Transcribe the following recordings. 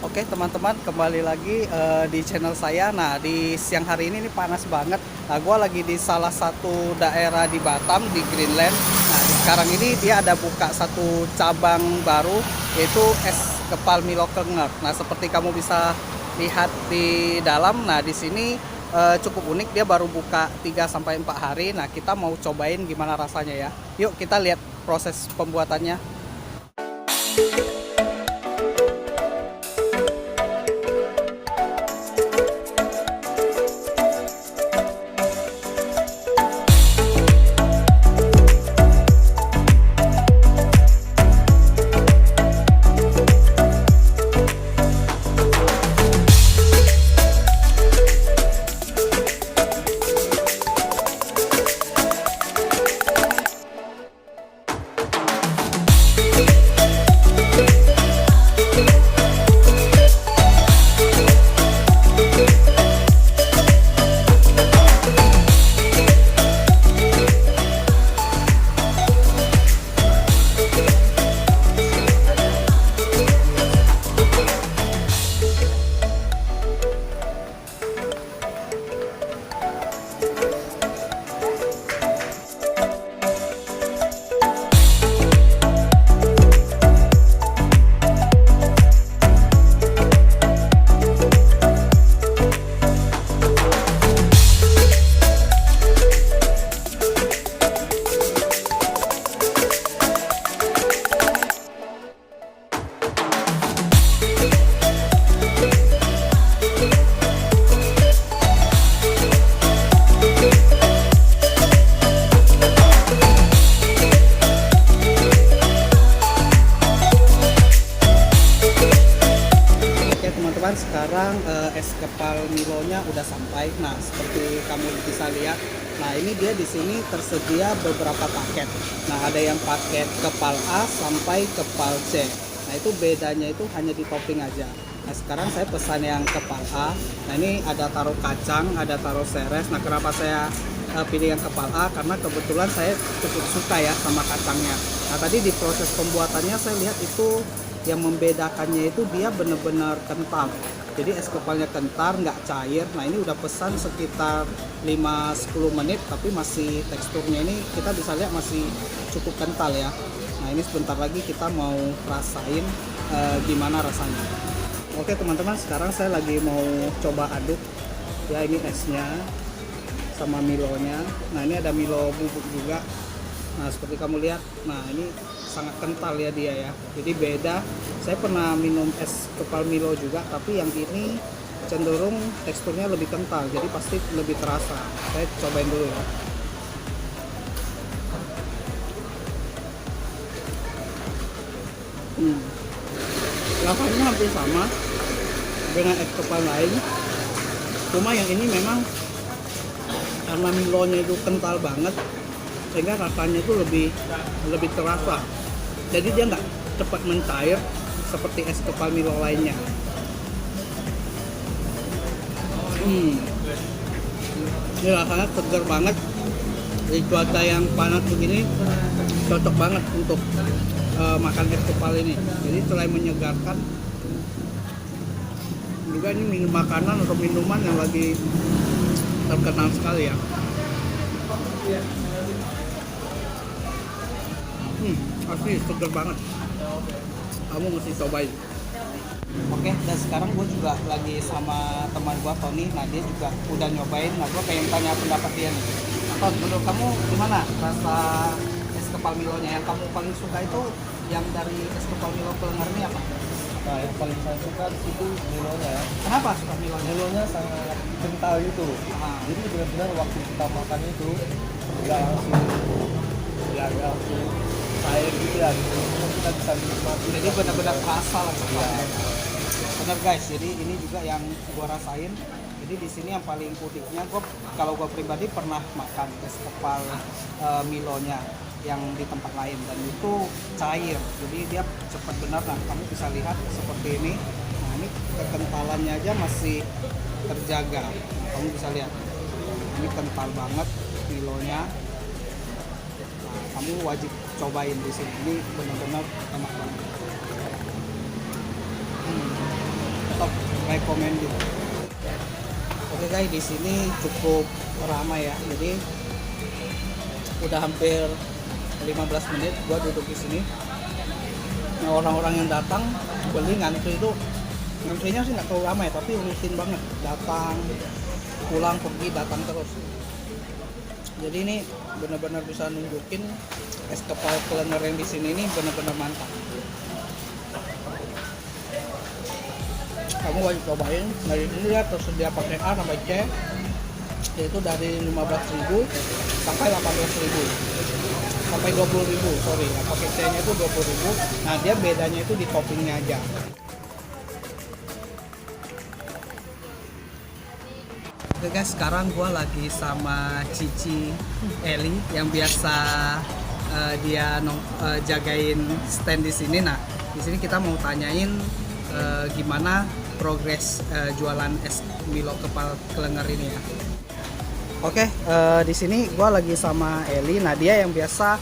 Oke teman-teman, kembali lagi di channel saya. Nah, di siang hari ini panas banget. Nah, gue lagi di salah satu daerah di Batam, di Greenland. Nah, sekarang ini dia ada buka satu cabang baru, yaitu es kepal Milo Kenger. Nah, seperti kamu bisa lihat di dalam. Nah, di sini cukup unik, dia baru buka 3 sampai 4 hari. Nah, kita mau cobain gimana rasanya ya. Yuk kita lihat proses pembuatannya. Teman-teman, sekarang es kepal Milonya udah sampai. Nah, seperti kamu bisa lihat, nah ini dia di sini tersedia beberapa paket. Nah, ada yang paket kepal A sampai kepal C. Nah, itu bedanya itu hanya di topping aja. Nah, sekarang saya pesan yang kepal A. Nah, ini ada taruh kacang, ada taruh seres. Nah, kenapa saya pilih yang kepal A? Karena kebetulan saya cukup suka ya sama kacangnya. Nah, tadi di proses pembuatannya saya lihat itu yang membedakannya itu dia benar-benar kental. Jadi es kepalnya kental, nggak cair. Nah, ini udah pesan sekitar 5-10 menit, tapi masih teksturnya ini kita bisa lihat masih cukup kental ya. Nah, ini sebentar lagi kita mau rasain gimana rasanya. Oke teman-teman, sekarang saya lagi mau coba aduk ya, ini esnya sama Milonya. Nah, ini ada Milo bubuk juga. Nah, seperti kamu lihat, nah ini sangat kental ya dia ya. Jadi beda. Saya pernah minum es kepal Milo juga, tapi yang ini cenderung teksturnya lebih kental, jadi pasti lebih terasa. Saya cobain dulu ya. Rasanya hampir sama dengan es kepal lain. Cuma yang ini memang karena Milonya itu kental banget, sehingga rasanya itu lebih terasa. Jadi dia nggak cepat mencair seperti es kepal Milo lainnya. Ini rasanya segar banget. Di cuaca yang panas begini cocok banget untuk makan es kepal ini. Jadi selain menyegarkan, juga ini minum makanan atau minuman yang lagi terkenal sekali ya. Asli seger banget. Kamu mesti cobain. Oke, dan sekarang gue juga lagi sama teman gue Tony. Nah, dia juga udah nyobain. Nah, gue pengen tanya pendapat dia nih. Atau menurut kamu gimana rasa es kepal Milonya? Yang kamu paling suka itu yang dari es kepal Milo Kenger ini apa? Nah, yang paling saya suka di situ Milonya ya. Kenapa suka Milonya? Milonya sangat kental gitu. Jadi benar-benar waktu kita makan itu nggak langsung cair gitu ya. Gitu. Kita bisa nikmati. Jadi benar-benar terasa lah coklatnya. Benar guys. Jadi ini juga yang gua rasain. Jadi di sini yang paling uniknya, kalau gua pribadi pernah makan es kepal Milonya yang di tempat lain, dan itu cair, jadi dia cepat benar. Nah, kamu bisa lihat seperti ini. Nah, ini kekentalannya aja masih terjaga. Nah, kamu bisa lihat ini kental banget Milonya. Nah, kamu wajib cobain di sini. Ini benar-benar enak banget. top recommended. Oke guys, di sini cukup ramai ya. Jadi udah hampir 15 menit gua duduk di sini. Nah, orang-orang yang datang beli ngantri itu, ngantrinya sih nggak terlalu ramai tapi rutin banget, datang pulang pergi datang terus. Jadi ini benar-benar bisa nunjukin es kepal Klenger yang di sini ini benar-benar mantap. Kamu wajib cobain. Dari sini dia tersedia pakai A sampai C, yaitu dari 15.000 sampai 18.000 sampai 20.000, sorry ya, pakai C nya itu 20.000. Nah dia bedanya itu di toppingnya aja. Oke guys, sekarang gue lagi sama Cici Eli yang biasa jagain stand di sini. Nah di sini kita mau tanyain gimana progres jualan es Milo kepal Klenger ini ya. Oke, di sini gue lagi sama Eli. Nah dia yang biasa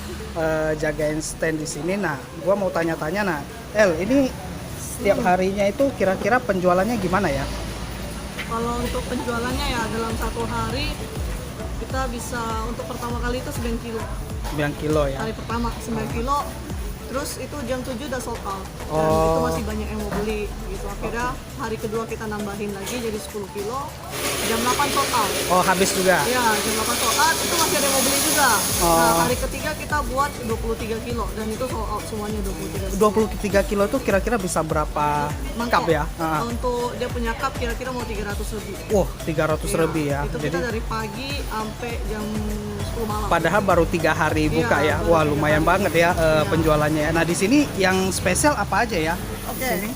jagain stand di sini. Nah gue mau tanya-tanya, nah El, ini setiap harinya itu kira-kira penjualannya gimana ya? Kalau untuk penjualannya ya dalam satu hari kita bisa, untuk pertama kali itu 9 kilo. 9 kilo ya? Hari pertama 9 kilo, terus itu jam 7 udah sold out. Dan Oh. itu masih banyak yang mau beli gitu. Akhirnya hari kedua kita nambahin lagi jadi 10 kilo, jam 8 sold out. Oh habis juga? Ya, jam 8 sold out, itu masih ada yang mau beli juga. Oh. Nah, hari ketiga kita buat 23 kilo dan itu sold out semuanya 23 kilo. 23 kilo itu kira-kira bisa berapa cup ya? Untuk dia punya cup kira-kira mau 300 lebih. Wah, 300 lebih ya. Itu Jadi kita dari pagi sampai jam 10 malam. padahal baru 3 hari buka Iya, ya. baru Wah, 3 lumayan hari. banget ya Iya. penjualannya ya. Nah, di sini yang spesial apa aja ya? Oke. Sini.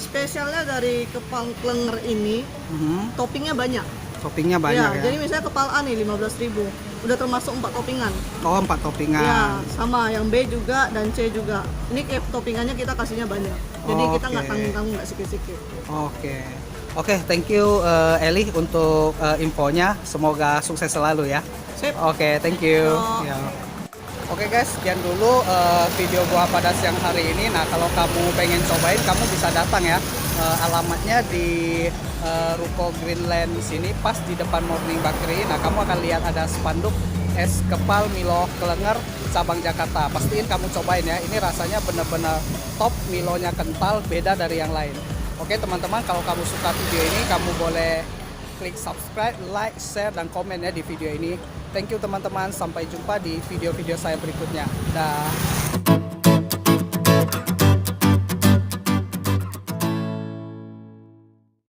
Spesialnya dari kepal Klenger ini Mhm. toppingnya banyak. Toppingnya banyak ya. Jadi misalnya kepal A nih 15.000. Udah termasuk 4 toppingan. Oh, 4 toppingan. Ya, sama yang B juga dan C juga. Ini kayak toppingannya kita kasihnya banyak. Jadi kita nggak Oke. tanggung-tanggung, nggak sikit-sikit. Oke. Oke, thank you Eli untuk infonya. Semoga sukses selalu ya. Sip. Oke, thank you. Yo. Ya. Oke guys, sekian dulu video gua pada siang hari ini. Nah, kalau kamu pengen cobain, kamu bisa datang ya. Alamatnya di Ruko Greenland sini, pas di depan Morning Bakery. Nah, kamu akan lihat ada spanduk es kepal Milo Klenger cabang Jakarta. Pastiin kamu cobain ya. Ini rasanya bener-bener top, Milonya kental, beda dari yang lain. Oke teman-teman, kalau kamu suka video ini, kamu boleh klik subscribe, like, share, dan komen ya di video ini. Thank you teman-teman, sampai jumpa di video-video saya berikutnya. Dah.